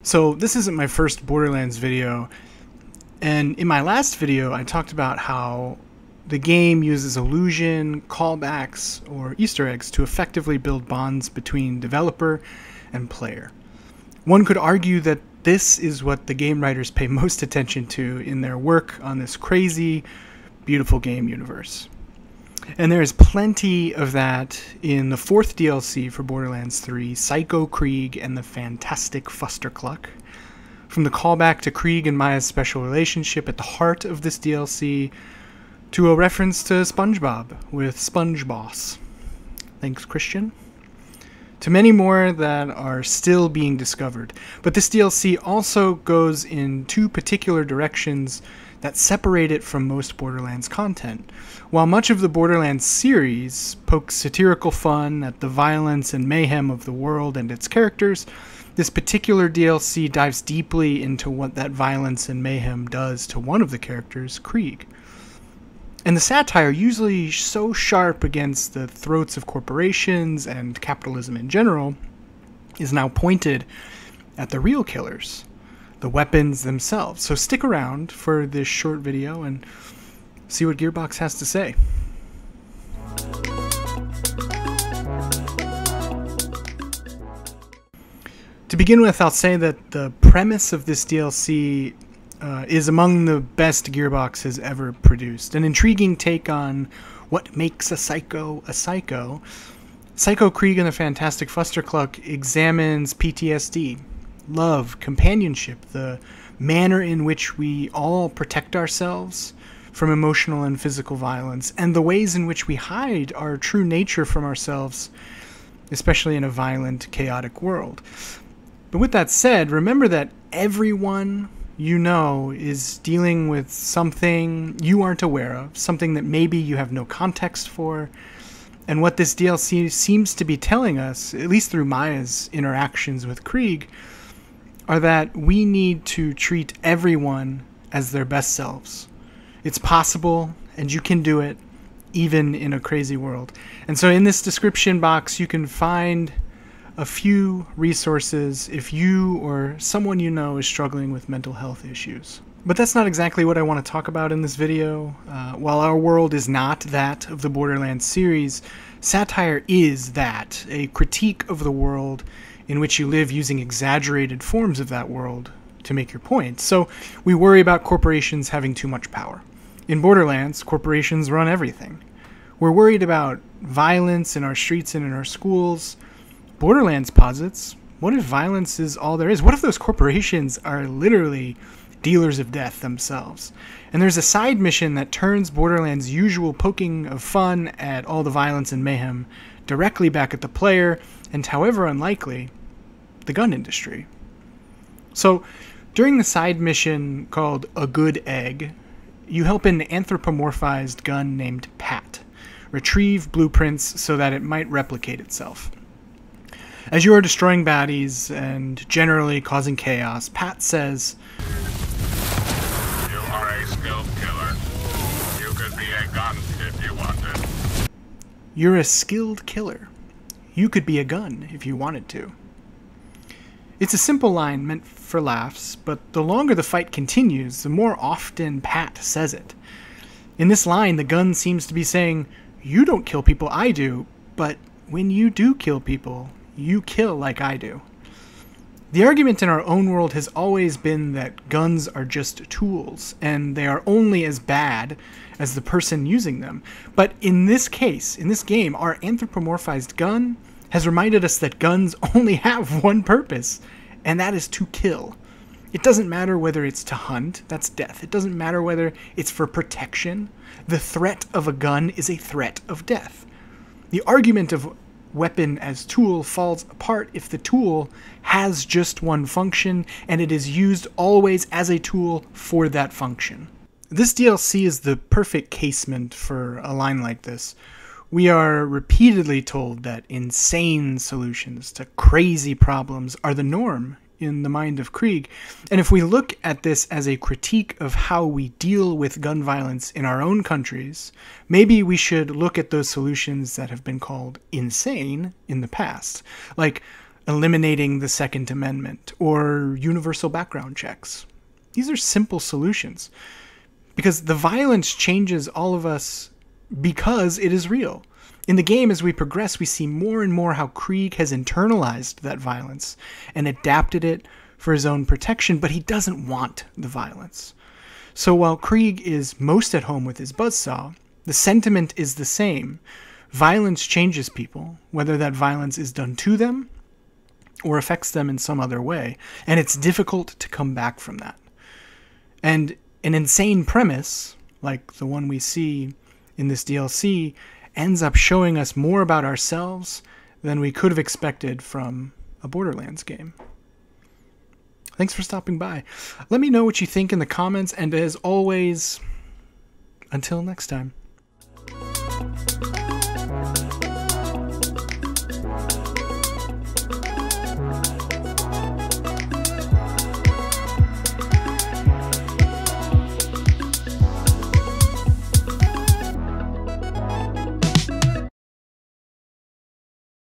So this isn't my first Borderlands video, and in my last video I talked about how the game uses illusion, callbacks, or Easter eggs to effectively build bonds between developer and player. One could argue that this is what the game writers pay most attention to in their work on this crazy, beautiful game universe. And there is plenty of that in the fourth DLC for Borderlands 3, Psycho Krieg and the Fantastic Fustercluck. From the callback to Krieg and Maya's special relationship at the heart of this DLC, to a reference to SpongeBob with Sponge Boss. Thanks, Christian. To many more that are still being discovered. But this DLC also goes in two particular directions that separate it from most Borderlands content. While much of the Borderlands series pokes satirical fun at the violence and mayhem of the world and its characters, this particular DLC dives deeply into what that violence and mayhem does to one of the characters, Krieg. And the satire, usually so sharp against the throats of corporations and capitalism in general, is now pointed at the real killers, the weapons themselves. So stick around for this short video and see what Gearbox has to say. To begin with, I'll say that the premise of this DLC is among the best Gearbox has ever produced. An intriguing take on what makes a psycho a psycho. Psycho Krieg and the Fantastic Fustercluck examines PTSD, love, companionship, the manner in which we all protect ourselves from emotional and physical violence, and the ways in which we hide our true nature from ourselves, especially in a violent, chaotic world. But with that said, remember that everyone you know is dealing with something you aren't aware of, something that maybe you have no context for. And what this DLC seems to be telling us, at least through Maya's interactions with Krieg, are that we need to treat everyone as their best selves. It's possible, and you can do it, even in a crazy world. And so in this description box, you can find a few resources if you or someone you know is struggling with mental health issues. But that's not exactly what I want to talk about in this video. While our world is not that of the Borderlands series, satire is that, a critique of the world in which you live using exaggerated forms of that world to make your point. So we worry about corporations having too much power. In Borderlands, corporations run everything. We're worried about violence in our streets and in our schools. Borderlands posits, what if violence is all there is? What if those corporations are literally dealers of death themselves? And there's a side mission that turns Borderlands' usual poking of fun at all the violence and mayhem directly back at the player, and however unlikely, the gun industry. So, during the side mission called A Good Egg, you help an anthropomorphized gun named Pat retrieve blueprints so that it might replicate itself. As you are destroying baddies and generally causing chaos, Pat says, "You are a skilled killer. You could be a gun if you wanted." "You're a skilled killer. You could be a gun if you wanted to." It's a simple line meant for laughs, but the longer the fight continues, the more often Pat says it. In this line, the gun seems to be saying, "You don't kill people, I do, but when you do kill people, you kill like I do." The argument in our own world has always been that guns are just tools, and they are only as bad as the person using them. But in this case, in this game, our anthropomorphized gun has reminded us that guns only have one purpose, and that is to kill. It doesn't matter whether it's to hunt, that's death. It doesn't matter whether it's for protection. The threat of a gun is a threat of death. The argument of weapon as tool falls apart if the tool has just one function and it is used always as a tool for that function. This DLC is the perfect casement for a line like this. We are repeatedly told that insane solutions to crazy problems are the norm in the mind of Krieg. And if we look at this as a critique of how we deal with gun violence in our own countries, maybe we should look at those solutions that have been called insane in the past, like eliminating the Second Amendment, or universal background checks. These are simple solutions, because the violence changes all of us because it is real. In the game, as we progress, we see more and more how Krieg has internalized that violence and adapted it for his own protection, but he doesn't want the violence. So while Krieg is most at home with his buzzsaw, the sentiment is the same. Violence changes people, whether that violence is done to them or affects them in some other way, and it's difficult to come back from that. And an insane premise, like the one we see in this DLC, ends up showing us more about ourselves than we could have expected from a Borderlands game. Thanks for stopping by. Let me know what you think in the comments, and as always, until next time.